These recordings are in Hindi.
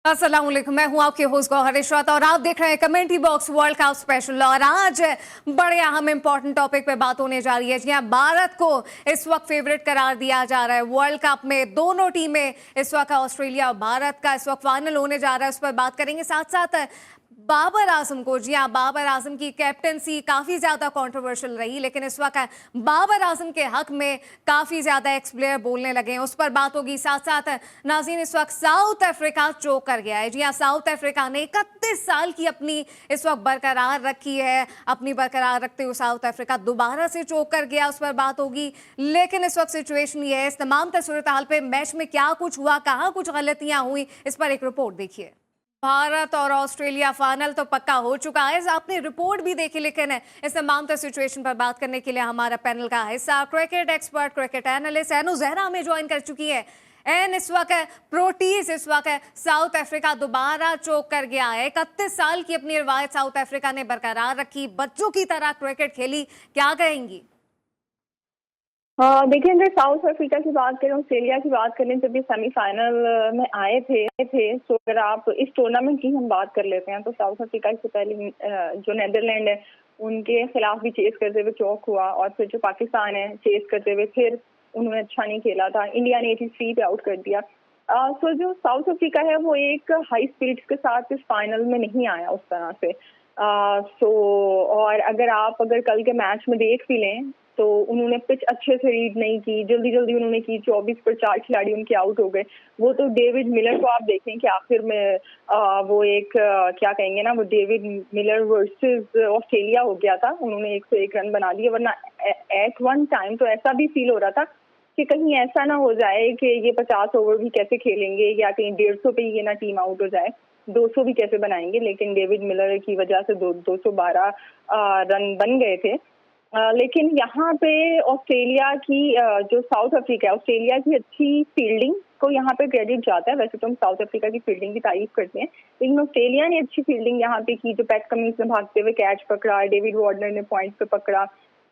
अस्सलाम वालेकुम, मैं हूं आपके होस्ट गौहर इशरत और आप देख रहे हैं commentary box world cup special. और आज बड़े अहम इंपॉर्टेंट टॉपिक पे बात होने जा रही है। जी हाँ, भारत को इस वक्त फेवरेट करार दिया जा रहा है वर्ल्ड कप में। दोनों टीमें इस वक्त ऑस्ट्रेलिया और भारत का इस वक्त फाइनल होने जा रहा है, उस पर बात करेंगे। साथ साथ बाबर आजम को, जी हाँ, बाबर आजम की कैप्टनसी काफी ज्यादा कंट्रोवर्शियल रही, लेकिन इस वक्त बाबर आजम के हक में काफी ज्यादा एक्स प्लेयर बोलने लगे हैं, उस पर बात होगी। साथ साथ नाज़रीन, इस वक्त साउथ अफ्रीका चोक कर गया है। जी हाँ, साउथ अफ्रीका ने 31 साल की अपनी इस वक्त बरकरार रखी है। अपनी बरकरार रखते हुए साउथ अफ्रीका दोबारा से चोक कर गया, उस पर बात होगी। लेकिन इस वक्त सिचुएशन ये है, इस तमाम सूरत हाल पे मैच में क्या कुछ हुआ, कहाँ कुछ गलतियां हुई, इस पर एक रिपोर्ट देखिए। भारत और ऑस्ट्रेलिया फाइनल तो पक्का हो चुका है, आपने रिपोर्ट भी देखी, लेकिन इस तमाम सिचुएशन पर बात करने के लिए हमारा पैनल का हिस्सा क्रिकेट एक्सपर्ट, क्रिकेट एनालिस्ट एनो जहरा हमें ज्वाइन कर चुकी है। एन, इस वक्त प्रोटीज, इस वक्त साउथ अफ्रीका दोबारा चोक कर गया है। 31 साल की अपनी रिवायत साउथ अफ्रीका ने बरकरार रखी, बच्चों की तरह क्रिकेट खेली, क्या कहेंगी? देखिए, अगर साउथ अफ्रीका की बात करें, ऑस्ट्रेलिया की बात करें, जब ये सेमीफाइनल में आए थे तो अगर आप इस टूर्नामेंट की हम बात कर लेते हैं तो साउथ अफ्रीका से पहले जो नेदरलैंड है उनके खिलाफ भी चेस करते हुए चौक हुआ, और फिर जो पाकिस्तान है चेस करते हुए फिर उन्होंने अच्छा नहीं खेला था, इंडिया ने 83 पे आउट कर दिया। सो जो साउथ अफ्रीका है वो एक हाई स्पीड के साथ इस फाइनल में नहीं आया उस तरह से। और अगर कल के मैच में देख भी लें तो उन्होंने पिच अच्छे से रीड नहीं की, जल्दी जल्दी उन्होंने की, 24 पर 4 खिलाड़ी उनके आउट हो गए। वो तो डेविड मिलर को आप देखें कि आखिर में वो एक क्या कहेंगे ना, वो डेविड मिलर वर्सेस ऑस्ट्रेलिया हो गया था। उन्होंने 101 रन बना दिए, वरना एट वन टाइम तो ऐसा भी फील हो रहा था कि कहीं ऐसा ना हो जाए कि ये 50 ओवर भी कैसे खेलेंगे, या कहीं 150 पे ये ना टीम आउट हो जाए, 200 भी कैसे बनाएंगे। लेकिन डेविड मिलर की वजह से 212 रन बन गए थे। लेकिन यहाँ पे ऑस्ट्रेलिया की जो साउथ अफ्रीका है, ऑस्ट्रेलिया की अच्छी फील्डिंग को यहाँ पे क्रेडिट जाता है। वैसे तो हम साउथ अफ्रीका की फील्डिंग की तारीफ करते हैं, लेकिन ऑस्ट्रेलिया ने अच्छी फील्डिंग यहाँ पे की। जो पैट कमिंस ने भागते हुए कैच पकड़ा, डेविड वार्नर ने पॉइंट पे पकड़ा।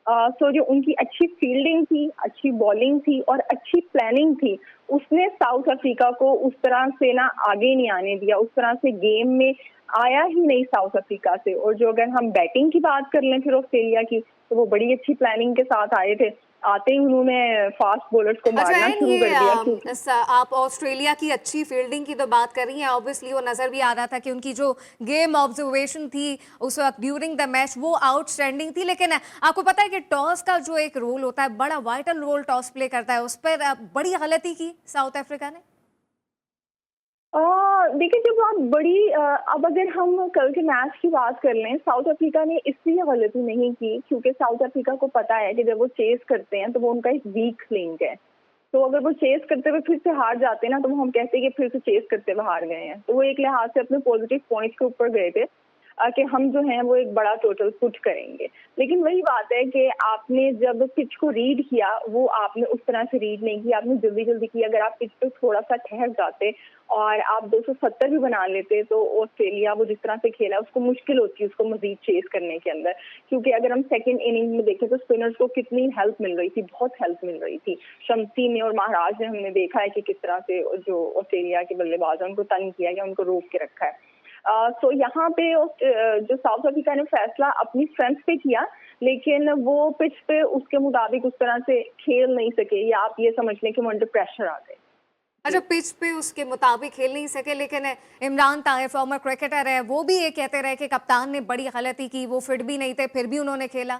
सो जो उनकी अच्छी फील्डिंग थी, अच्छी बॉलिंग थी और अच्छी प्लानिंग थी, उसने साउथ अफ्रीका को उस तरह से ना आगे नहीं आने दिया, उस तरह से गेम में आया ही नहीं साउथ अफ्रीका से। और जो अगर हम बैटिंग की बात कर लें फिर ऑस्ट्रेलिया की, तो वो बड़ी अच्छी प्लानिंग के साथ आए थे। आते ही उन्होंने फास्ट बॉलर्स को मारना शुरू कर दिया। आप ऑस्ट्रेलिया की अच्छी फील्डिंग की तो बात कर रही हैं, ऑब्वियसली वो नजर भी आ रहा था कि उनकी जो गेम ऑब्जर्वेशन थी उस वक्त ड्यूरिंग द मैच वो आउटस्टैंडिंग थी। लेकिन आपको पता है कि टॉस का जो एक रोल होता है, बड़ा वाइटल रोल टॉस प्ले करता है, उस पर बड़ी गलती की साउथ अफ्रीका ने। देखिए, जब आप अब अगर हम कल के मैच की बात कर लें, साउथ अफ्रीका ने इसलिए गलती नहीं की क्योंकि साउथ अफ्रीका को पता है कि जब वो चेस करते हैं तो वो उनका एक वीक लिंक है। तो अगर वो चेस करते हुए फिर से हार जाते हैं ना, तो वो हम कहते हैं कि फिर से चेस करते हुए हार गए हैं। तो वो एक लिहाज से अपने पॉजिटिव पॉइंट्स के ऊपर गए थे कि हम जो हैं वो एक बड़ा टोटल पुट करेंगे। लेकिन वही बात है कि आपने जब पिच को रीड किया, वो आपने उस तरह से रीड नहीं किया, आपने जल्दी जल्दी किया। अगर आप पिच पे थोड़ा सा ठहर जाते और आप 270 भी बना लेते तो ऑस्ट्रेलिया वो जिस तरह से खेला उसको मुश्किल होती है उसको मजीद चेस करने के अंदर। क्योंकि अगर हम सेकंड इनिंग में देखें तो स्पिनर्स को कितनी हेल्प मिल रही थी, बहुत हेल्प मिल रही थी। शम्सी ने और महाराज ने, हमने देखा है कि किस तरह से जो ऑस्ट्रेलिया के बल्लेबाज हैं उनको तंग किया या उनको रोक के रखा है। सो यहाँ पे जो साउथ अफ्रीका ने फैसला अपनी स्ट्रेंथ पे किया, लेकिन वो पिच पे उसके मुताबिक उस तरह से खेल नहीं सके, या आप ये समझ लें कि वो अंडर प्रेशर आ गए। अच्छा, पिच पे उसके मुताबिक खेल नहीं सके, लेकिन इमरान ताहिर फॉर्मर क्रिकेटर है, वो भी ये कहते रहे कि कप्तान ने बड़ी गलती की, वो फिट भी नहीं थे फिर भी उन्होंने खेला।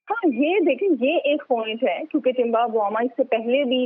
हाँ, ये देखिए, ये एक पॉइंट है क्योंकि टिम्बा बुआमा इससे पहले भी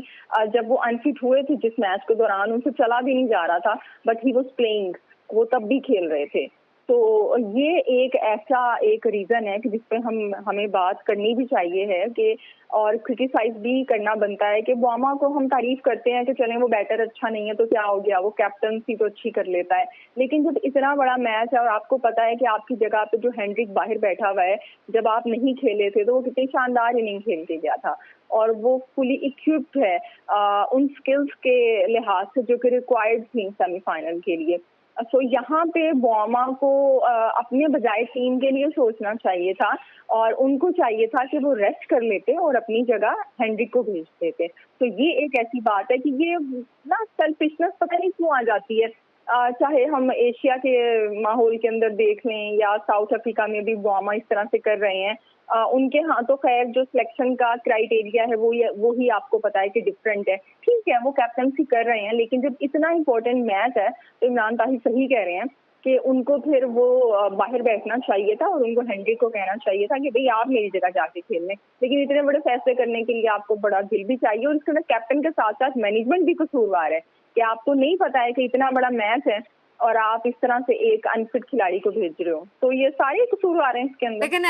जब वो अनफिट हुए थे जिस मैच के दौरान, उनसे चला भी नहीं जा रहा था, बट ही वाज प्लेइंग, वो तब भी खेल रहे थे। तो ये एक रीजन है कि जिसपे हमें बात करनी भी चाहिए है कि, और क्रिटिसाइज भी करना बनता है कि बुआमा को हम तारीफ करते हैं कि चलें वो बैटर अच्छा नहीं है तो क्या हो गया, वो कैप्टनसी तो अच्छी कर लेता है। लेकिन जब इतना बड़ा मैच है और आपको पता है कि आपकी जगह पे जो हेनरिक बाहर बैठा हुआ है, जब आप नहीं खेले थे तो वो कितनी शानदार इनिंग खेल के गया था, और वो फुली इक्विप्ड है उन स्किल्स के लिहाज से जो कि रिक्वायर्ड थी सेमीफाइनल के लिए। सो यहाँ पे बुआमा को अपने बजाय टीम के लिए सोचना चाहिए था, और उनको चाहिए था कि वो रेस्ट कर लेते और अपनी जगह हेनरिक को भेज देते। तो ये एक ऐसी बात है कि ये ना सेल्फिशनेस पता नहीं क्यों आ जाती है चाहे हम एशिया के माहौल के अंदर देख लें या साउथ अफ्रीका में भी बुआमा इस तरह से कर रहे हैं। उनके यहाँ तो खैर जो सिलेक्शन का क्राइटेरिया है वो ही आपको पता है कि डिफरेंट है। ठीक है, वो कैप्टनसी कर रहे हैं, लेकिन जब इतना इंपॉर्टेंट मैच है तो इमरान ताहिर सही कह रहे हैं कि उनको फिर वो बाहर बैठना चाहिए था और उनको हेनरिक को कहना चाहिए था कि भाई आप मेरी जगह जाके खेल लें। लेकिन इतने बड़े फैसले करने के लिए आपको बड़ा दिल भी चाहिए, और इसके अंदर कैप्टन के साथ साथ मैनेजमेंट भी कसूरवार है कि आपको नहीं पता है कि इतना बड़ा मैच है और आप इस तरह से एक अनफिट खिलाड़ी को भेज रहे हो। तो ये सारे कसूरवार हैं इसके अंदर। लेकिन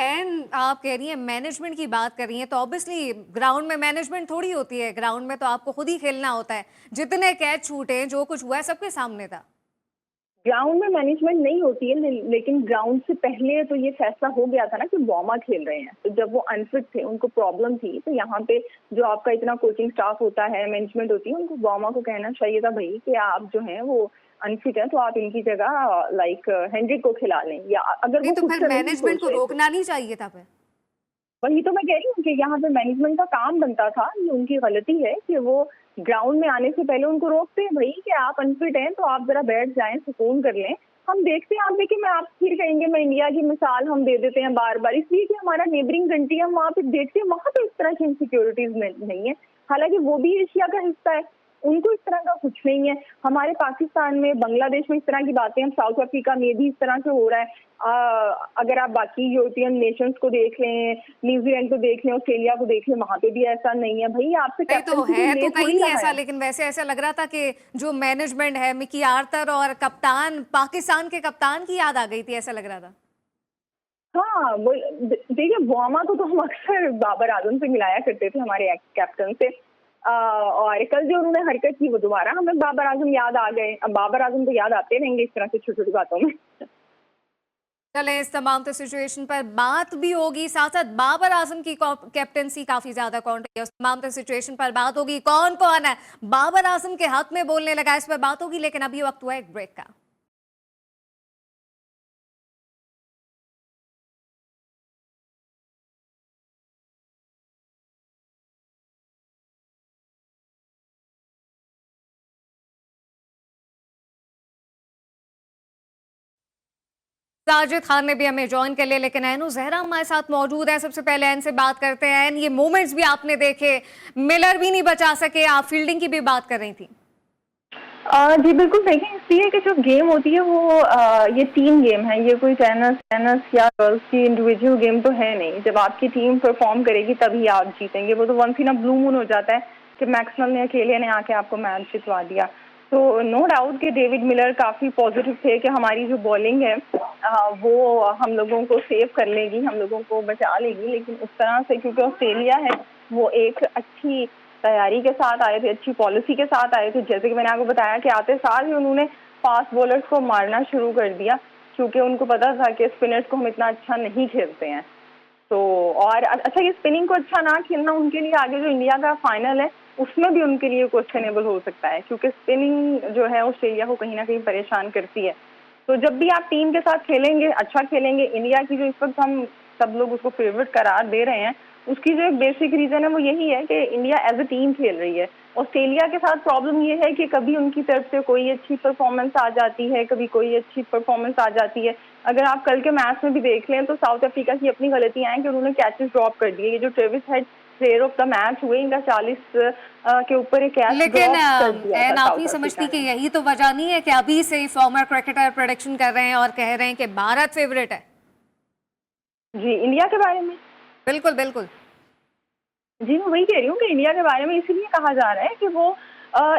एन आप कह रही हैं, मैनेजमेंट की बात कर रही हैं, तो ऑब्वियसली ग्राउंड में मैनेजमेंट थोड़ी होती है। ग्राउंड में तो आपको खुद ही खेलना होता है। जितने कैच छूटे, जो कुछ हुआ है, सबके सामने था। ग्राउंड में मैनेजमेंट नहीं होती है, लेकिन ग्राउंड से पहले तो ये फैसला हो गया था ना कि बुआमा खेल रहे हैं। तो जब वो अनफिट थे, उनको प्रॉब्लम थी, तो यहाँ पे जो आपका इतना कोचिंग स्टाफ होता है, मैनेजमेंट होती है, उनको बुआमा को कहना चाहिए था भाई कि आप जो हैं वो अनफिट है, तो आप इनकी जगह लाइक हेनरिक को खिला लें। या अगर वो तो फिर मैनेजमेंट को रोकना नहीं चाहिए था फिर। वही तो मैं कह रही हूँ कि यहाँ पे मैनेजमेंट का काम बनता था। ये उनकी गलती है कि वो ग्राउंड में आने से पहले उनको रोकते हैं भाई कि आप अनफिट हैं तो आप जरा बैठ जाएं, सुकून कर लें। हम देखते हैं, आप देखिए, मैं आप फिर कहेंगे मैं इंडिया की मिसाल हम दे देते हैं बार बार, इसलिए कि हमारा नेबरिंग कंट्री हम वहाँ पे देखते हैं, वहाँ पे इस तरह की इनसिक्योरिटीज नहीं है। हालांकि वो भी एशिया का हिस्सा है, उनको इस तरह का कुछ नहीं है। हमारे पाकिस्तान में, बांग्लादेश में इस तरह की बातें, हम साउथ अफ्रीका में भी इस तरह से हो रहा है। अगर आप बाकी यूरोपियन नेशंस को देख लें, न्यूजीलैंड को देख लें, ऑस्ट्रेलिया को देख लें, वहां पे भी ऐसा नहीं है। भाई आपसे तो है तो कहीं नहीं ऐसा, लेकिन वैसे ऐसा लग रहा था कि जो मैनेजमेंट है, मिकी आर्थर और कप्तान, पाकिस्तान के कप्तान की याद आ गई थी, ऐसा लग रहा था। हाँ, वो देखिए, बुआमा को तो हम अक्सर बाबर आजम से मिलाया करते थे, हमारे कैप्टन से। और कल जो उन्होंने हरकत की वो दोबारा हमें बाबर आजम याद आ गए। अब बाबर आजम तो याद आते रहेंगे इस तरह की छोटी छोटी बातों में। चलें, इस तमाम तो सिचुएशन पर बात भी होगी, साथ साथ बाबर आजम की कैप्टनसी काफी ज्यादा कौन रही है, उस तमाम तो सिचुएशन पर बात होगी। कौन कौन है बाबर आजम के हक में बोलने लगा, इस पर बात होगी। लेकिन अभी वक्त हुआ एक ब्रेक का। साजिद खान ने भी हमें ज्वाइन कर लिया, लेकिन एन जहरा हमारे साथ मौजूद है। सबसे पहले एन से बात करते हैं। एन, ये मोमेंट्स भी आपने देखे, मिलर भी नहीं बचा सके, आप फील्डिंग की भी बात कर रही थी। जी बिल्कुल, देखिए, इसलिए कि जो गेम होती है वो ये टीम गेम है, ये कोई टेनिस या गर्ल्स की इंडिविजुअल गेम तो है नहीं। जब आपकी टीम परफॉर्म करेगी तभी आप जीतेंगे। वो तो once in a blue moon हो जाता है कि मैक्सवेल ने अकेले ने आके आपको मैच जितवा दिया। तो नो डाउट कि डेविड मिलर काफी पॉजिटिव थे कि हमारी जो बॉलिंग है वो हम लोगों को सेव कर लेगी, हम लोगों को बचा लेगी। लेकिन उस तरह से, क्योंकि ऑस्ट्रेलिया है वो एक अच्छी तैयारी के साथ आए थे, अच्छी पॉलिसी के साथ आए थे। जैसे कि मैंने आपको बताया कि आते साल ही उन्होंने फास्ट बॉलर्स को मारना शुरू कर दिया, क्योंकि उनको पता था कि स्पिनर्स को हम इतना अच्छा नहीं खेलते हैं। तो और अच्छा, ये स्पिनिंग को अच्छा ना खेलना उनके लिए आगे जो इंडिया का फाइनल है उसमें भी उनके लिए क्वेश्चनेबल हो सकता है, क्योंकि स्पिनिंग जो है ऑस्ट्रेलिया को कहीं ना कहीं परेशान करती है। तो जब भी आप टीम के साथ खेलेंगे, अच्छा खेलेंगे, इंडिया की जो इस वक्त हम सब लोग उसको फेवरेट करार दे रहे हैं, उसकी जो एक बेसिक रीजन है वो यही है कि इंडिया एज अ टीम खेल रही है। ऑस्ट्रेलिया के साथ प्रॉब्लम ये है कि कभी उनकी तरफ से कोई अच्छी परफॉर्मेंस आ जाती है, कभी कोई अच्छी परफॉर्मेंस आ जाती है। अगर आप कल के मैच में भी देख लें तो साउथ अफ्रीका की अपनी गलतियां हैं कि उन्होंने कैचेस ड्रॉप कर दिए। ये जो Travis head player of the match हुए, इनका 40 के ऊपर एक कैच ड्रॉप कर दिया था। आप नहीं समझती कि यही तो वजह नहीं है कि अभी से फॉर्मर क्रिकेटर प्रेडिक्शन कर रहे हैं और कह रहे हैं कि भारत फेवरेट है? जी, इंडिया के बारे में बिल्कुल बिल्कुल जी, मैं वही कह रही हूँ कि इंडिया के बारे में इसीलिए कहा जा रहा है कि वो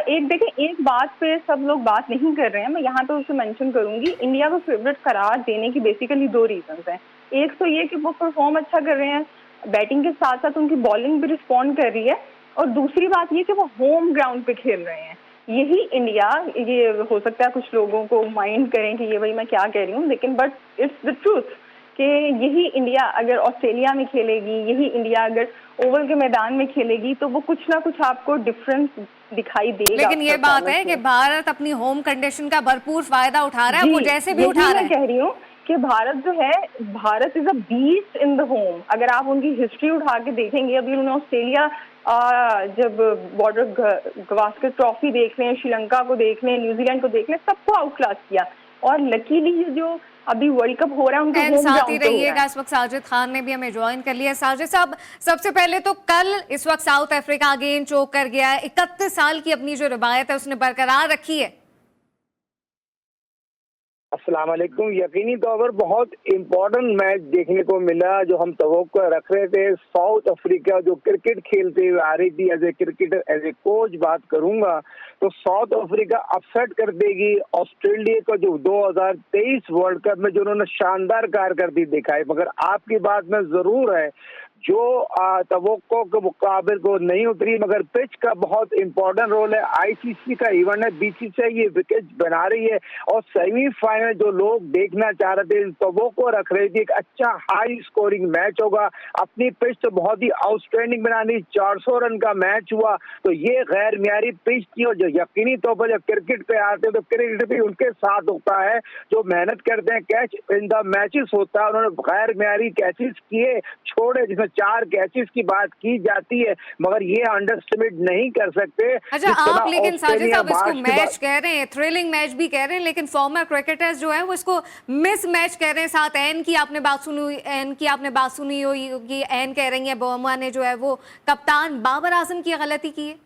एक बात पे सब लोग बात नहीं कर रहे हैं। मैं यहाँ पे उसे मेंशन करूंगी। इंडिया को फेवरेट करार देने की बेसिकली दो रीजंस हैं। एक तो ये कि वो परफॉर्म अच्छा कर रहे हैं, बैटिंग के साथ साथ उनकी बॉलिंग भी रिस्पॉन्ड कर रही है, और दूसरी बात ये कि वो होम ग्राउंड पे खेल रहे हैं। यही इंडिया, ये हो सकता है कुछ लोगों को माइंड करें कि ये भाई मैं क्या कह रही हूँ, लेकिन बट इट्स द ट्रूथ कि यही इंडिया अगर ऑस्ट्रेलिया में खेलेगी, यही इंडिया अगर ओवल के मैदान में खेलेगी, तो वो कुछ ना कुछ आपको डिफरेंस दिखाई देगा। लेकिन ये बात है कि भारत अपनी होम कंडीशन का भरपूर फायदा उठा रहा है, वो जैसे भी उठा रहा है। मैं कह रही हूँ कि भारत जो है, Bharat is a beast in the home. अगर आप उनकी हिस्ट्री उठा के देखेंगे, अभी उन्होंने ऑस्ट्रेलिया जब बॉर्डर गवास्कर ट्रॉफी देख लें, श्रीलंका को देख लें, न्यूजीलैंड को देख लें, सबको आउट क्लास किया। और लकीली जो अभी वर्ल्ड कप हो रहा है उनके एंड होम साथ ही ग्राउंड पे हो रहा रहिएगा, है। इस वक्त साजिद खान ने भी हमें ज्वाइन कर लिया। साजिद साहब, सबसे पहले तो कल इस वक्त साउथ अफ्रीका अगेन चोक कर गया है, 31 साल की अपनी जो रवायत है उसने बरकरार रखी है। अस्सलाम वालेकुम। यकीनी तौर पर बहुत इम्पोर्टेंट मैच देखने को मिला जो हम तवक्को रख रहे थे। साउथ अफ्रीका जो क्रिकेट खेलते हुए आ रही थी, as a cricketer, as a coach बात करूंगा तो साउथ अफ्रीका अपसेट कर देगी ऑस्ट्रेलिया को, जो 2023 वर्ल्ड कप में जो उन्होंने शानदार कारकर्दगी दिखाई। मगर आपकी बात में जरूर है जो तवक्को के मुकाबले को नहीं उतरी, मगर पिच का बहुत इंपॉर्टेंट रोल है। आईसीसी का इवेंट है, बीसीसीआई ये विकेट बना रही है और सेमीफाइनल जो लोग देखना चाह रहे थे, तवक्को रख रही थी एक अच्छा हाई स्कोरिंग मैच होगा। अपनी पिच तो बहुत ही आउटस्टैंडिंग बनानी, 400 रन का मैच हुआ, तो ये गैर मियारी पिच थी। और जो यकीनी तौर पर जब क्रिकेट पे आते हैं तो क्रिकेट भी उनके साथ होता है जो मेहनत करते हैं, कैच इन द मैचेस होता है। उन्होंने गैर मियारी कैचेस किए, छोड़े, जिसमें 4 कैचेस की बात की जाती है, मगर ये अंडरस्टिमेट नहीं कर सकते। अच्छा, आप लेकिन साजिद साहब इसको मैच कह रहे हैं, थ्रिलिंग मैच भी कह रहे हैं, लेकिन फॉर्मर क्रिकेटर्स जो है वो इसको मिस मैच कह रहे हैं। साथ एन की आपने बात सुनी होगी, एन कह रही है बर्मा ने जो है वो कप्तान बाबर आजम की गलती की है।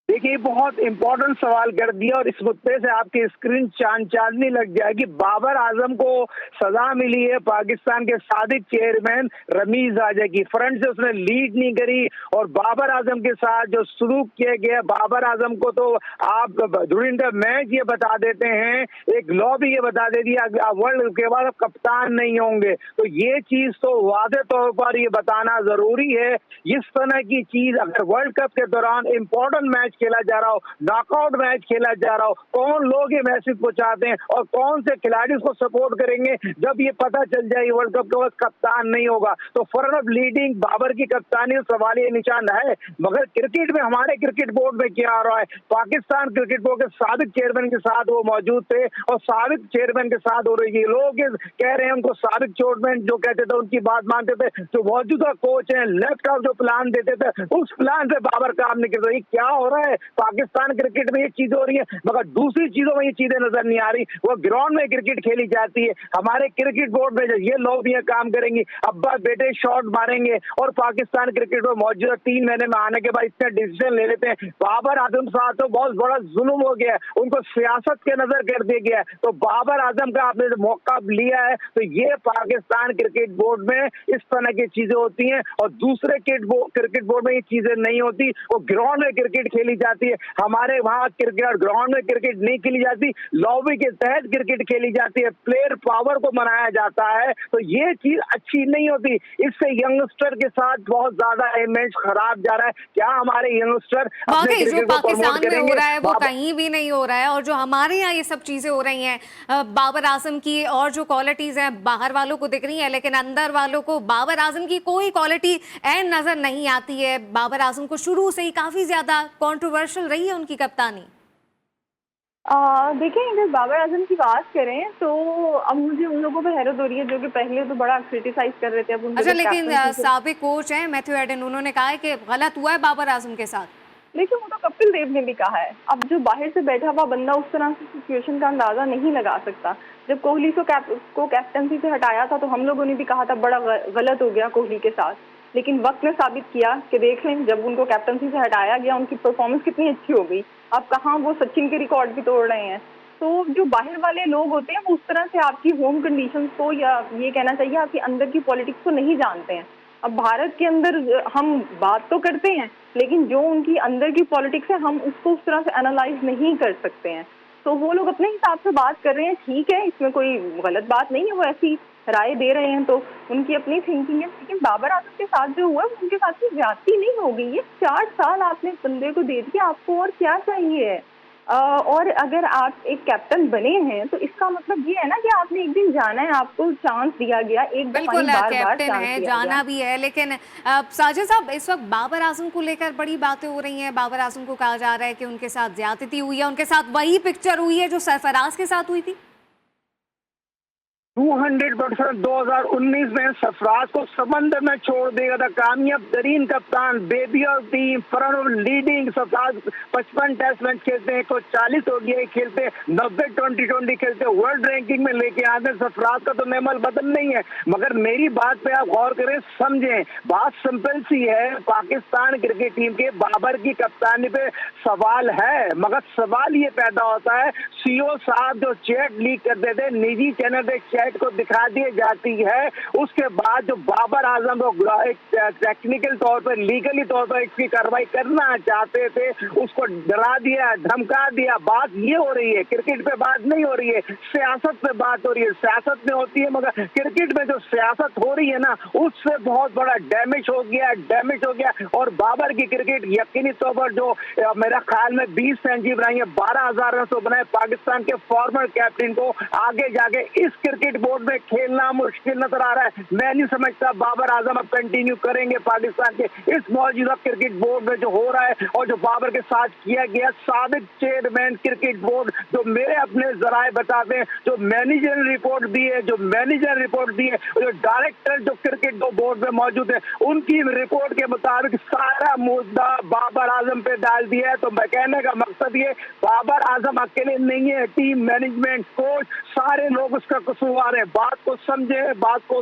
देखिए, बहुत इंपॉर्टेंट सवाल कर दिया और इस मुद्दे से आपकी स्क्रीन चांदनी लग जाएगी। बाबर आजम को सजा मिली है पाकिस्तान के साबिक चेयरमैन रमीज आजा की। फ्रंट से उसने लीड नहीं करी और बाबर आजम के साथ जो सलूक किया गया, बाबर आजम को तो आप ड्यूरिंग द मैच ये बता देते हैं, एक लॉ भी ये बता देती है वर्ल्ड के बाद कप्तान नहीं होंगे। तो ये चीज तो वादे तौर पर ये बताना जरूरी है। इस तरह की चीज अगर वर्ल्ड कप के दौरान इंपॉर्टेंट मैच खेला जा रहा हो, नॉकआउट मैच खेला जा रहा हो, कौन लोग ये मैसेज पहुंचाते हैं और कौन से खिलाड़ी उसको सपोर्ट करेंगे? जब ये पता चल जाए वर्ल्ड कप के बाद कप्तान नहीं होगा तो फॉर ऑफ लीडिंग बाबर की कप्तानी सवाल ये निशान है। मगर क्रिकेट में हमारे क्रिकेट बोर्ड में क्या आ रहा है, पाकिस्तान क्रिकेट बोर्ड के साबिक चेयरमैन के साथ वो मौजूद थे और साबिक चेयरमैन के साथ हो रही है। लोग कह रहे हैं उनको साबिक चेयरमैन जो कहते थे उनकी बात मानते थे, जो मौजूदा कोच है लेफ्ट ऑफ जो प्लान देते थे उस प्लान से बाबर काम नहीं करते। क्या हो रहा है पाकिस्तान क्रिकेट में? ये चीजें हो रही है, मगर दूसरी चीजों में ये चीजें नजर नहीं आ रही। वो ग्राउंड में क्रिकेट खेली जाती है। हमारे क्रिकेट बोर्ड में ये लोग भी काम करेंगे, अब्बा बेटे शॉट मारेंगे और पाकिस्तान क्रिकेट में मौजूदा 3 महीने में आने के बाद इतने डिसीजन ले लेते हैं। बाबर आजम साहब तो बहुत बड़ा जुल्म हो गया, उनको सियासत के नजर कर दिया गया। तो बाबर आजम का आपने जो मौका लिया है, तो ये पाकिस्तान क्रिकेट बोर्ड में इस तरह की चीजें होती हैं और दूसरे क्रिकेट बोर्ड में ये चीजें नहीं होती। वो ग्राउंड में क्रिकेट खेली जाती है, हमारे वहां क्रिकेट ग्राउंड में क्रिकेट नहीं खेली जाती, लॉबी के तहत क्रिकेट खेली जाती है, प्लेयर पावर को मनाया जाता है। तो ये चीज अच्छी नहीं होती। इससे यंगस्टर के साथ बहुत ज्यादा इमेज खराब जा रहा है। क्या हमारे यंगस्टर वाकई जो पाकिस्तान में हो रहा है वो कहीं भी नहीं हो रहा है, और जो हमारे यहाँ ये सब चीजें हो रही हैं बाबर आजम की और जो क्वालिटीज हैं बाहर वालों को दिख रही हैं, लेकिन अंदर वालों को बाबर आजम की कोई क्वालिटी एंड नजर नहीं आती है। बाबर आजम को शुरू से ही काफी ज्यादा कंट्रोवर्शियल रही है उनकी कप्तानी। देखिए, अगर बाबर आजम की बात करें तो अब मुझे उन लोगों पर हैरत हो रही है जो कि पहले तो बड़ा क्रिटिसाइज कर रहे थे। अब अच्छा, लेकिन साबिक कोच हैं मैथ्यू एडन, उन्होंने कहा है कि गलत हुआ है बाबर आजम के साथ। लेकिन वो तो कपिल देव ने भी कहा है। अब जो बाहर से बैठा हुआ बंदा उस तरह से सिचुएशन का अंदाजा नहीं लगा सकता। जब कोहली को कैप्टनसी से हटाया था तो हम लोगों ने भी कहा था बड़ा गलत हो गया कोहली के साथ, लेकिन वक्त ने साबित किया कि देख लें जब उनको कैप्टनसी से हटाया गया उनकी परफॉर्मेंस कितनी अच्छी हो गई। अब कहाँ वो सचिन के रिकॉर्ड भी तोड़ रहे हैं। तो जो बाहर वाले लोग होते हैं वो उस तरह से आपकी होम कंडीशंस को, या ये कहना चाहिए आपकी अंदर की पॉलिटिक्स को नहीं जानते हैं। अब भारत के अंदर हम बात तो करते हैं, लेकिन जो उनकी अंदर की पॉलिटिक्स है हम उसको उस तरह से एनालाइज नहीं कर सकते हैं। तो वो लोग अपने हिसाब से बात कर रहे हैं, ठीक है, इसमें कोई गलत बात नहीं है, वो ऐसी राय दे रहे हैं तो उनकी अपनी थिंकिंग है। लेकिन बाबर आजम के साथ जो हुआ उनके साथ की ज्यादती नहीं हो गई है। 4 साल आपने बंदे को दे दिया, आपको और क्या चाहिए? और अगर आप एक कैप्टन बने हैं तो इसका मतलब ये है ना कि आपने एक दिन जाना है, आपको चांस दिया गया, एक बिल्कुल कैप्टन है, जाना भी है। लेकिन साजिद साहब, इस वक्त बाबर आजम को लेकर बड़ी बातें हो रही हैं। बाबर आजम को कहा जा रहा है कि उनके साथ ज्यादती हुई है, उनके साथ वही पिक्चर हुई है जो सरफराज के साथ हुई थी। 200% 2019 में सरफराज को समंदर में छोड़ देगा था कामयाब तरीन कप्तान बेबी और team front leading. Sarfaraz 55 test match खेलते हैं, कुछ 40 ओडीआई खेलते हैं, 90 2020 खेलते हैं, वर्ल्ड रैंकिंग में लेके आते हैं। सरफराज का तो नेमल बदल नहीं है, मगर मेरी बात पे आप गौर करें, समझें। बात सिंपल सी है, पाकिस्तान क्रिकेट टीम के बाबर की कप्तानी पे सवाल है, मगर सवाल ये पैदा होता है, सीईओ साहब जो चैट लीक करते थे निजी चैनल पे चैट को दिखा दी जाती है, उसके बाद जो बाबर आजम को एक टेक्निकल तौर पर लीगली तौर पर इसकी कार्रवाई करना चाहते थे, उसको डरा दिया, धमका दिया। बात ये हो रही है, क्रिकेट पे बात नहीं हो रही है, सियासत पे बात हो रही है। सियासत में होती है, मगर क्रिकेट में जो सियासत हो रही है ना, उससे बहुत बड़ा डैमेज हो गया। और बाबर की क्रिकेट यकीनी तौर पर जो मेरा ख्याल में 20 सेंचुरी बनाई है, 12,000 रन तो बनाए, पाकिस्तान के फॉर्मर कैप्टन को आगे जाके इस क्रिकेट बोर्ड में खेलना मुश्किल नजर आ रहा है। मैं नहीं समझता बाबर आजम अब कंटिन्यू करेंगे पाकिस्तान के इस मौजूदा क्रिकेट बोर्ड में जो हो रहा है, और जो बाबर के साथ किया गया। साबिक चेयरमैन क्रिकेट बोर्ड जो मेरे अपने जराए बताते हैं, जो मैनेजर रिपोर्ट दी है, जो डायरेक्टर जो क्रिकेट बोर्ड में मौजूद है, उनकी रिपोर्ट के मुताबिक सारा मुद्दा बाबर आजम पे डाल दिया है। तो मैं कहने का मकसद ये, बाबर आजम अकेले नहीं है, टीम मैनेजमेंट कोच सारे लोग उसका कसूरवार है। बात को समझे, बात को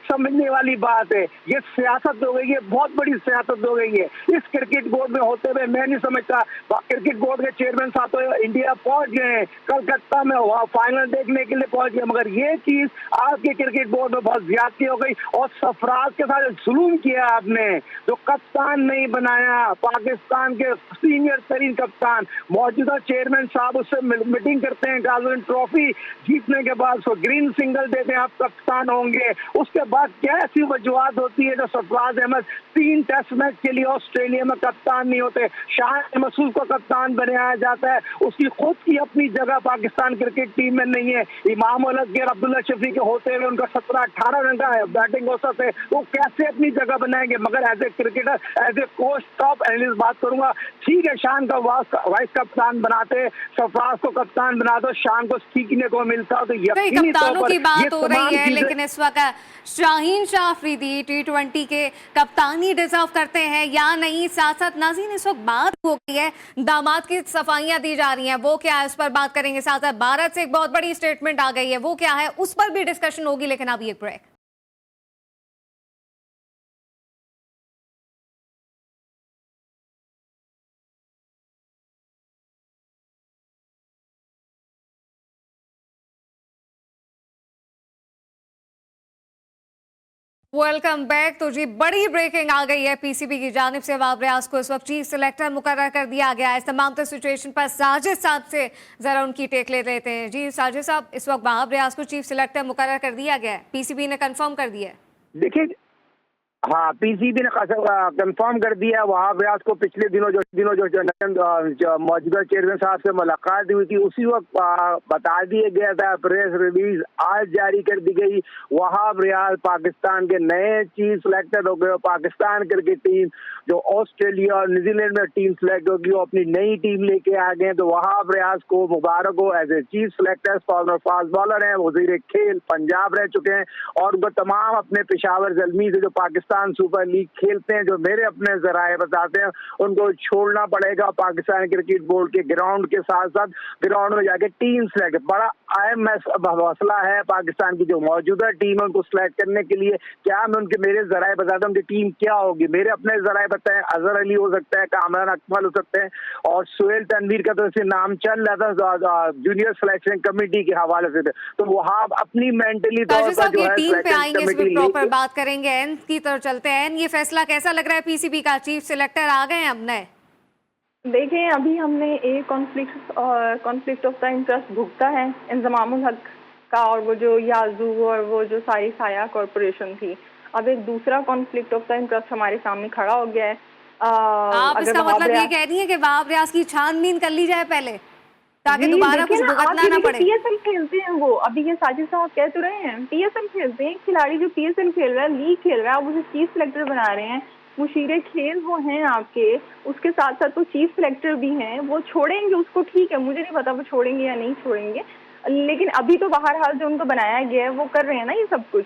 समझने वाली बात है। ये सियासत हो गई है, बहुत बड़ी सियासत हो गई है इस क्रिकेट बोर्ड में होते हुए। मैं नहीं समझता, क्रिकेट बोर्ड के चेयरमैन साहब तो इंडिया पहुंच गए हैं, कलकत्ता में फाइनल देखने के लिए पहुंच गए, मगर ये चीज आपके क्रिकेट बोर्ड में बहुत ज्यादती हो गई। और सरफराज के साथ जुलूम किया आपने, जो कप्तान नहीं बनाया, पाकिस्तान के सीनियर तरीन कप्तान, मौजूदा चेयरमैन साहब उससे मीटिंग करते हैं, गार्डन ट्रॉफी जीतने के बाद उसको ग्रीन सिग्नल देते हैं, आप कप्तान होंगे। उसके बाद क्या ऐसी वजूहत होती है जो सरफराज अहमद 3 टेस्ट मैच के लिए ऑस्ट्रेलिया में कप्तान नहीं होते, शाहिद मसूद को कप्तान बनाया जाता है, उसकी खुद की अपनी जगह पाकिस्तान क्रिकेट टीम में नहीं है। इमाम उल-अज़हर अब्दुल्ला शफी के होते हुए उनका 17-18 रन का है बैटिंग औसत है, वो कैसे अपनी जगह बनाएंगे। मगर as a cricketer, as a coach, top analyst बात करूंगा, ठीक है, शान का वाइस कप्तान बनाते, सरफराज को कप्तान बना दो, शान को सीखने को मिलता हो, तो यकीनी तौर पर की बात हो रही है। लेकिन इस वक्त शाहीन शाह अफरीदी T20 के कप्तानी डिजर्व करते हैं या नहीं? साथ साथ नाज़रीन, इस वक्त बात हो गई है, दामाद की सफाइयां दी जा रही हैं, वो क्या है उस पर बात करेंगे। साथ साथ भारत से एक बहुत बड़ी स्टेटमेंट आ गई है, वो क्या है उस पर भी डिस्कशन होगी। लेकिन अभी एक ब्रेक। Welcome back. तो जी, बड़ी ब्रेकिंग आ गई है पीसीबी की जानिब से। वहाब रियाज को इस वक्त चीफ सिलेक्टर मुकर्रर कर दिया गया है। इस तमाम सिचुएशन पर साजिद साहब से जरा उनकी टेक ले लेते हैं। जी साजिद साहब, इस वक्त वहाब रियाज को चीफ सिलेक्टर मुकर्रर कर दिया गया है, पीसीबी ने कंफर्म कर दिया है। देखिए, हाँ, पीसीबी ने कंफर्म कर दिया। वहाब रियाज को पिछले दिनों जो मौजूदा चेयरमैन साहब से मुलाकात हुई थी, उसी वक्त बता दिया गया था, प्रेस रिलीज आज जारी कर दी गई। वहाब रियाज पाकिस्तान के नए चीफ सिलेक्टर हो गए। पाकिस्तान क्रिकेट टीम जो ऑस्ट्रेलिया और न्यूजीलैंड में टीम सिलेक्ट होगी, वो अपनी नई टीम लेके आ गए। तो वहाब रियाज को मुबारक हो, as a chief selector. Former fast bowler है, वजीर खेल पंजाब रह चुके हैं, और उनको तमाम अपने पेशावर जल्मी से जो पाकिस्तान सुपर लीग खेलते हैं, जो मेरे अपने जराए बताते हैं, उनको छोड़ना पड़ेगा पाकिस्तान क्रिकेट बोर्ड के ग्राउंड के साथ साथ ग्राउंड में जाके टीम सिलेक्ट। बड़ा अहम मसला है पाकिस्तान की जो मौजूदा टीम है, उनको सिलेक्ट करने के लिए क्या मैं मेरे जराए बताता हूँ कि टीम क्या होगी। मेरे अपने जराए बताए, अजहर अली हो सकता है, कामरान अकमल हो सकते हैं, और सुहेल तनवीर का तो ऐसे नाम चल रहा था जूनियर सिलेक्शन कमेटी के हवाले से। तो वहाँ अपनी मेंटली तौर पर जो है टीम पे आएंगे, इस पर प्रॉपर बात करेंगे। एंड की तरफ चलते हैं। ये फैसला कैसा लग रहा है पीसीबी का? चीफ सिलेक्टर आ गए हैं अब नए। देखें, अभी हमने एक कॉन्फ्लिक्ट ऑफ द इंटरेस्ट भुगता है इंजमामुल हक का, और वो जो याजू और वो जो सारी साया कॉरपोरेशन थी। अब एक दूसरा कॉन्फ्लिक्ट ऑफ द इंटरेस्ट हमारे सामने खड़ा हो गया है। आप इसका मतलब ये कह रही है कि वहाब रियाज की छानबीन कर ली जाए पहले, ताकि दोबारा कुछ भुगतना ना पड़े? पीएसएल खेलते हैं वो, अभी ये साजिद साहब कह तो रहे हैं, पीएसएल खेलते हैं। खिलाड़ी जो पीएसएल खेल रहा है, लीग खेल रहा है, आप उसे चीफ सिलेक्टर बना रहे हैं। मुशीरे खेल वो हैं आपके, उसके साथ साथ वो चीफ सिलेक्टर भी हैं। वो छोड़ेंगे उसको, ठीक है, मुझे नहीं पता वो छोड़ेंगे या नहीं छोड़ेंगे, लेकिन अभी तो बहरहाल जो उनको बनाया गया है वो कर रहे हैं ना ये सब कुछ।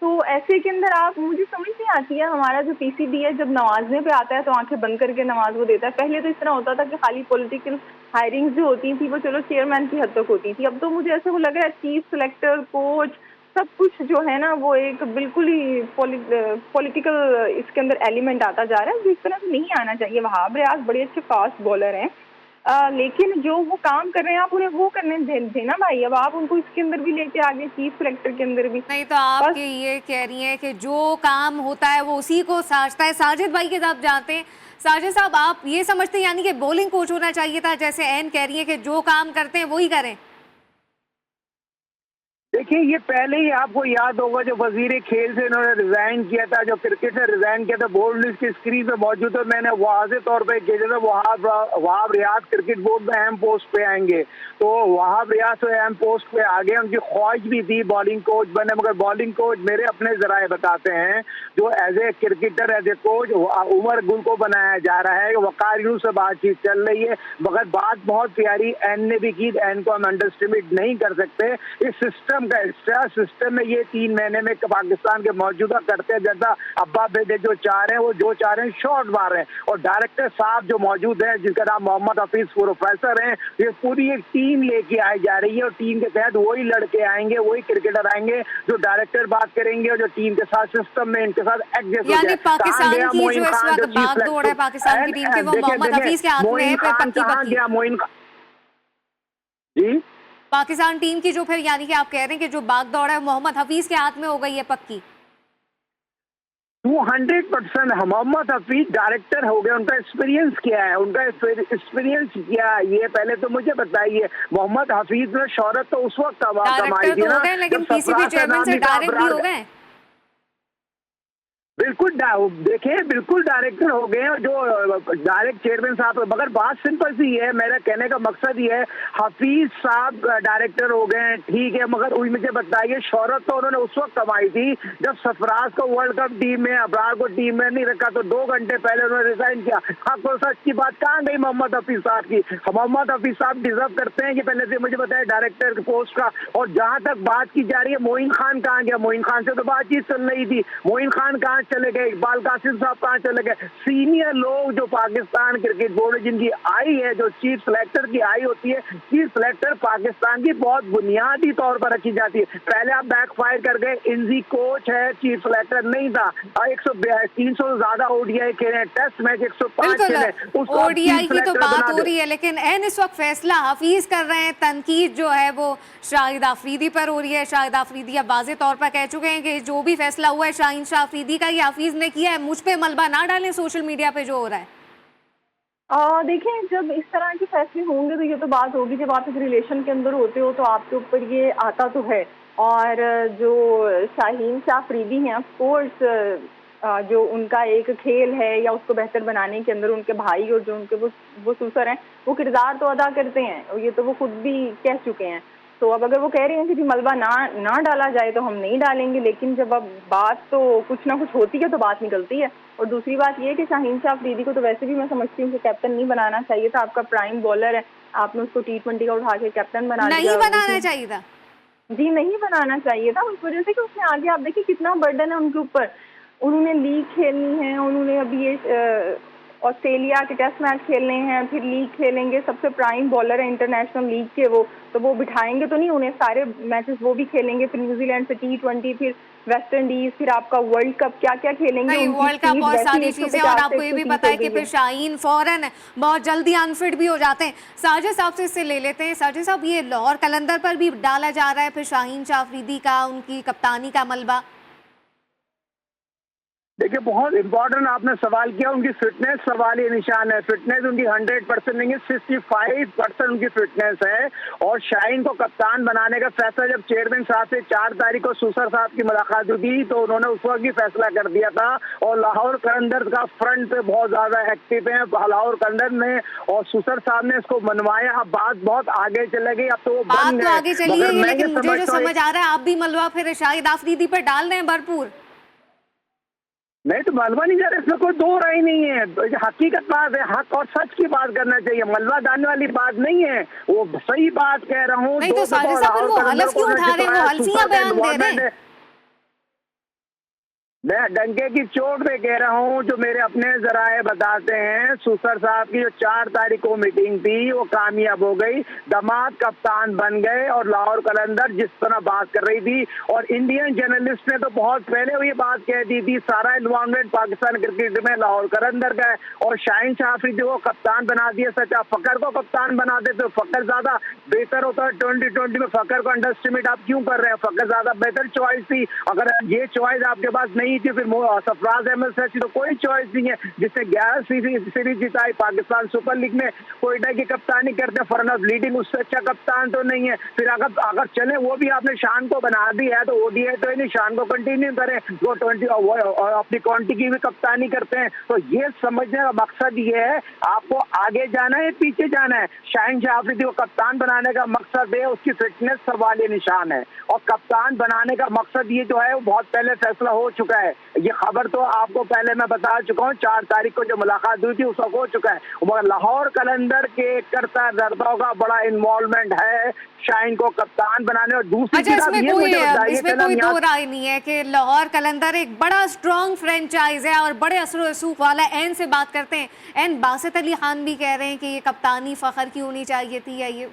तो ऐसे के अंदर आप मुझे समझ नहीं आती है, हमारा जो पीसीबी है जब नवाजने पे आता है तो आंखें बंद करके नमाज वो देता है। पहले तो इस तरह होता था कि खाली पॉलिटिकल हायरिंग्स जो होती थी वो चलो चेयरमैन की हद तक होती थी। अब तो मुझे ऐसे वो लग रहा है चीफ सिलेक्टर, कोच, सब कुछ जो है ना वो एक बिल्कुल ही पॉलिटिकल इसके अंदर एलिमेंट आता जा रहा है, जिस तरह से नहीं आना चाहिए। वहाब रियाज बड़े अच्छे फास्ट बॉलर हैं, लेकिन जो वो काम कर रहे हैं आप उन्हें वो करने देना भाई। अब आप उनको इसके अंदर भी लेके आगे चीफ सिलेक्टर के अंदर भी नहीं तो आप ये कह रही हैं कि जो काम होता है वो उसी को साझता है। साजिद भाई के साथ जानते हैं, साजिद साहब आप ये समझते हैं यानी कि बॉलिंग कोच होना चाहिए था, जैसे एन कह रही है कि जो काम करते हैं वही करें? देखिए, ये पहले ही आपको याद होगा जो वजीर खेल से इन्होंने रिजाइन किया था, जो क्रिकेट से रिजाइन किया था, बोर्ड लिस्ट की स्क्रीन पे मौजूद है। मैंने वाज़े तौर पे किया था वहाब रियाज क्रिकेट बोर्ड में अहम पोस्ट पे आएंगे, तो वहाब रियाज तो अहम पोस्ट पे आ गए। उनकी ख्वाहिश भी थी बॉलिंग कोच बने, मगर बॉलिंग कोच मेरे अपने जराए बताते हैं जो as a cricketer as a coach Umar Gul को बनाया जा रहा है। वकार यूं से बातचीत चल रही है, मगर बात बहुत प्यारी एन ने भी की, एन को हम अंडरस्टिमेट नहीं कर सकते। इस सिस्टम का हिस्सा सिस्टम में ये 3 महीने में पाकिस्तान के मौजूदा करते जैसा अब्बा बेटे जो चाह रहे हैं वो जो चाह रहे हैं शॉट मार रहे हैं। और डायरेक्टर साहब जो मौजूद है जिनका नाम मोहम्मद हफीज प्रोफेसर हैं, ये पूरी एक टीम लेके आई जा रही है और टीम के तहत वही लड़के आएंगे, वही क्रिकेटर आएंगे जो डायरेक्टर बात करेंगे और जो टीम के साथ सिस्टम में इनके साथ एडजस्ट हो जाए। पाकिस्तान की जो इस वक्त बागडोर है पाकिस्तान की टीम की वो मोहम्मद हफीज के हाथ में है। मोइन जी पाकिस्तान टीम की जो फिर यानी कि आप कह रहे हैं कि जो बागडोर है मोहम्मद हफीज के हाथ में हो गई है पक्की? 200% मोहम्मद हफीज डायरेक्टर हो गए। उनका एक्सपीरियंस क्या है, उनका एक्सपीरियंस क्या है ये पहले तो मुझे बताइए। मोहम्मद हफीज ने शोहरत तो उस वक्त कमाई थी ना, लेकिन पीसीबी चेयरमैन से डायरेक्ट भी हो गए। बिल्कुल देखिए, बिल्कुल डायरेक्टर हो गए और जो डायरेक्ट चेयरमैन साहब, मगर बात सिंपल सी है, मेरा कहने का मकसद ये है हफीज साहब डायरेक्टर हो गए ठीक है, मगर मुझे बताइए शोहरत तो उन्होंने उस वक्त कमाई थी जब सरफराज को वर्ल्ड कप टीम में, अबरार को टीम में नहीं रखा तो 2 घंटे पहले उन्होंने रिजाइन किया। आपको सच की बात कहाँ गई मोहम्मद हफीज साहब की? मोहम्मद हफीज साहब डिजर्व करते हैं कि पहले से मुझे बताया डायरेक्टर के पोस्ट का। और जहां तक बात की जा रही है मोइन खान कहाँ गया, मोइन खान से तो बातचीत चल रही थी, मोइन खान कहाँ चले गए, इकबाल कासिम साहब कहाँ चले गए? सीनियर लोग जो पाकिस्तान क्रिकेट बोर्ड जिनकी आई है, जो चीफ सिलेक्टर की आई होती है, चीफ सिलेक्टर पाकिस्तान की बहुत बुनियादी तौर पर रखी जाती है। पहले आप बैकफायर कर गए, इनजी कोच है, चीफ सिलेक्टर नहीं था। 300 से ज्यादा ओडीआई खेले, टेस्ट मैच 105 खेले, ओडीआई की तो बात हो रही है, लेकिन एन इस वक्त फैसला हफीज कर रहे हैं। तनकीद जो है वो शाहिद आफरीदी पर हो रही है। शाहिद आफरीदी अब वाज़े तौर पर कह चुके हैं कि जो भी फैसला हुआ है शाहीन शाह आफरीदी का ही हफीज ने किया है, मुझ पे मलबा ना डालें सोशल मीडिया पे जो हो रहा है। देखिए, जब इस तरह के फैसले होंगे तो ये तो बात होगी, जब आप इस रिलेशन के अंदर होते हो तो आपके ऊपर ये आता तो है। और जो शाहीन शाह अफरीदी हैं, ऑफ कोर्स जो उनका एक खेल है या उसको बेहतर बनाने के अंदर उनके भाई और जो उनके वो सुसर हैं वो किरदार तो अदा करते हैं, और ये तो वो खुद भी कह चुके हैं। तो अब अगर वो कह रहे हैं कि मलबा ना डाला जाए तो हम नहीं डालेंगे, लेकिन जब अब बात तो कुछ ना कुछ होती है तो बात निकलती है। और दूसरी बात ये कि शाहीन शाह अफरीदी को तो वैसे भी मैं समझती हूँ कि कैप्टन नहीं बनाना चाहिए था। आपका प्राइम बॉलर है, आपने उसको T20 का उठा के कैप्टन बना दिया। नहीं बनाना चाहिए था जी, नहीं बनाना चाहिए था, उस वजह से कि उसने आगे आप देखिए कितना बर्डन है उनके ऊपर। उन्होंने लीग खेलनी है, उन्होंने अभी ये ऑस्ट्रेलिया के टेस्ट मैच खेलने हैं, फिर लीग खेलेंगे। सबसे प्राइम बॉलर है इंटरनेशनल लीग के वो, तो वो बिठाएंगे तो नहीं उन्हें, सारे मैचेस वो भी खेलेंगे। फिर न्यूजीलैंड से T20, फिर वेस्ट इंडीज, फिर आपका वर्ल्ड कप, क्या क्या खेलेंगे। वर्ल्ड कप बहुत सारी चीजें, और आपको ये भी पता है कि फिर शाहीन फौरन बहुत जल्दी अनफिट भी हो जाते हैं। साजिद साहब से इससे ले लेते हैं। साजिद साहब, ये लाहौर कलंदर पर भी डाला जा रहा है फिर शाहीन शाह अफरीदी का, उनकी कप्तानी का मलबा। देखिए, बहुत इंपॉर्टेंट आपने सवाल किया। उनकी फिटनेस सवाल ये निशान है। फिटनेस उनकी 100% नहीं है, 65% उनकी फिटनेस है। और शाहीन को कप्तान बनाने का फैसला जब चेयरमैन साहब से 4 तारीख को सुसर साहब की मुलाकात हुई थी तो उन्होंने उस वक्त भी फैसला कर दिया था। और लाहौर कलंदर का फ्रंट पे बहुत ज्यादा एक्टिव है लाहौर कलंदर में, और सुसर साहब ने इसको मनवाया। अब बात बहुत आगे चले गई, अब तो वो बात तो आगे चली है, लेकिन मुझे जो समझ आ रहा है आप भी मलबा फिर शाहिद आफरीदी पर डाल रहे हैं भरपूर। नहीं तो मलबा नहीं जा रहा, इसमें कोई दो राय नहीं है। तो ये हकीकत बात है, हक और सच की बात करना चाहिए, मलबा दाने वाली बात नहीं है। वो सही बात कह रहा हूँ। नहीं तो साजिद साहब वो हलफ क्यों उठा रहे हैं, वो हल्फियां बयान दे रहे हैं। मैं डंके की चोट पे कह रहा हूँ, जो मेरे अपने जराए बताते हैं, सुसर साहब की जो 4 तारीख को मीटिंग थी वो कामयाब हो गई, दामाद कप्तान बन गए। और लाहौर कलंदर जिस तरह बात कर रही थी, और इंडियन जर्नलिस्ट ने तो बहुत पहले ये बात कह दी थी, सारा इन्वॉल्वमेंट पाकिस्तान क्रिकेट में लाहौर कलंदर का है। और शाहीन शाह अफरीदी को कप्तान बना दिया, सचा फकर को कप्तान बना देते तो फकर ज्यादा बेहतर होता है। 2020 में फकर को अंडर एस्टिमेट आप क्यों कर रहे हैं? फकर ज्यादा बेहतर चॉइस थी। अगर ये चॉइस आपके पास नहीं थी, फिर सरफराज अहमद सैसी तो कोई चॉइस नहीं है, जिसने 11 सीरीज जिताई पाकिस्तान सुपर लीग में, कोयटा की कप्तानी करते हैं, फरन ऑफ लीडिंग, उससे अच्छा कप्तान तो नहीं है। फिर अगर चले वो भी आपने शान को बना दिया है, तो ओडीआई तो नहीं, शान को कंटिन्यू करें, वो 20 और अपनी काउंटी की भी कप्तानी करते हैं। तो ये समझने का मकसद ये है, आपको आगे जाना है पीछे जाना है। शाहीन शाह अफरीदी को कप्तान बनाने का मकसद है, उसकी फिटनेस सवाल निशान है, और कप्तान बनाने का मकसद ये जो है वो बहुत पहले फैसला हो चुका है। ये खबर तो आपको पहले मैं बता चुका हूँ, 4 तारीख को जो मुलाकात हुई थी उसका हो चुका है। मगर लाहौर कलंदर के करता दर्दाओं का बड़ा इन्वॉल्वमेंट है शाहीन को कप्तान बनाने। और दूसरी अच्छा, इसमें कोई दो चीज राय नहीं है कि लाहौर कलंदर एक बड़ा स्ट्रॉन्ग फ्रेंचाइज है और बड़े असर रसूख वाला है। एन से बात करते हैं, एन बासित अली खान भी कह रहे हैं कि ये कप्तानी फखर की होनी चाहिए थी, या ये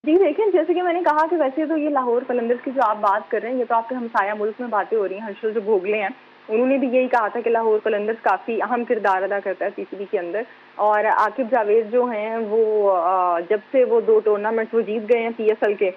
जी देखें, जैसे कि मैंने कहा कि वैसे तो ये लाहौर कलंदर्स की जो आप बात कर रहे हैं, ये तो आपके हमसाया मुल्क में बातें हो रही हैं। हर्षल जो भोगले हैं उन्होंने भी यही कहा था कि लाहौर कलंदर्स काफ़ी अहम किरदार अदा करता है पीसीबी के अंदर। और आकिब जावेद जो हैं वो जब से वो 2 टूर्नामेंट्स वो जीत गए हैं पीएसएल के,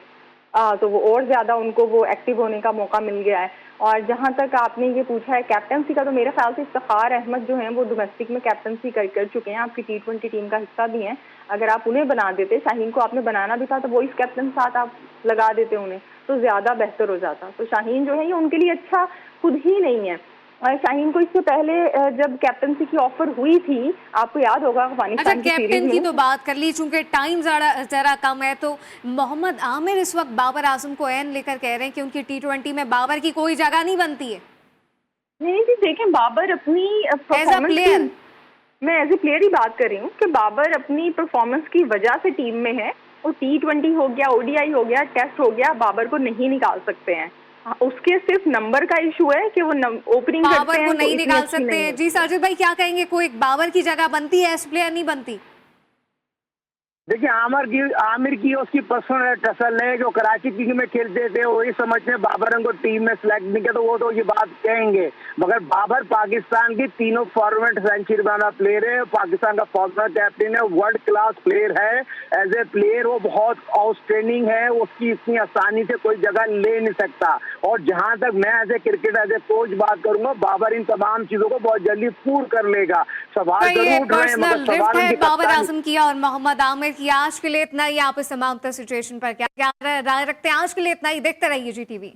तो वो और ज़्यादा उनको वो एक्टिव होने का मौका मिल गया है। और जहाँ तक आपने ये पूछा है कैप्टनसी का, तो मेरे ख्याल से इफ्तिखार अहमद जो हैं वो डोमेस्टिक में कैप्टनसी कर चुके हैं, आपकी T20 टीम का हिस्सा भी हैं। अगर आप उन्हें बना देते, शाहीन को आपने बनाना भी था तो वो इस कैप्टन साथ आप लगा देते उन्हें, तो ज़्यादा बेहतर हो जाता। तो शाहीन जो है ये उनके लिए अच्छा खुद ही नहीं है। और शाहीन को इससे पहले जब कैप्टनसी की ऑफर हुई थी, आपको याद होगा अफगानिस्तान की सीरीज में। कैप्टन की तो बात कर ली, चूंकि टाइम जरा कम है, तो मोहम्मद आमिर इस वक्त बाबर आजम को एन लेकर कह रहे हैं कि उनकी T20 में बाबर की कोई जगह नहीं बनती है। नहीं जी, देखें बाबर अपनी प्लेयर, मैं एज ए प्लेयर ही बात कर रही हूँ कि बाबर अपनी परफॉर्मेंस की वजह से टीम में है। वो T20 हो गया, ODI हो गया, टेस्ट हो गया, बाबर को नहीं निकाल सकते हैं। उसके सिर्फ नंबर का इशू है कि वो ओपनिंग करते हैं, बाबर को नहीं निकाल सकते हैं। जी साजिद भाई क्या कहेंगे, कोई बाबर की जगह बनती है, एस प्लेयर नहीं बनती? देखिए, आमिर की उसकी पर्सनल टसल है, जो कराची की में खेलते थे वही समझते हैं बाबर को टीम में सिलेक्ट नहीं किया, तो वो तो ये बात कहेंगे। मगर बाबर पाकिस्तान की तीनों फॉर्मेट सेंचुरी बनाना प्लेयर है, पाकिस्तान का फॉर्मर कैप्टन है, वर्ल्ड क्लास प्लेयर है। एज ए प्लेयर वो बहुत आउटस्टैंडिंग है, उसकी इतनी आसानी से कोई जगह ले नहीं सकता। और जहां तक मैं as a cricketer as a coach बात करूंगा, बाबर इन तमाम चीजों को बहुत जल्दी पूरा कर लेगा। सवाल जरूर उठ रहे हैं, मगर सवाल बाबर आजम किया और मोहम्मद आमिर की। आज के लिए इतना ही। आप इस तमाम सिचुएशन पर क्या राय रखते हैं? आज के लिए इतना ही। देखते रहिए GTV।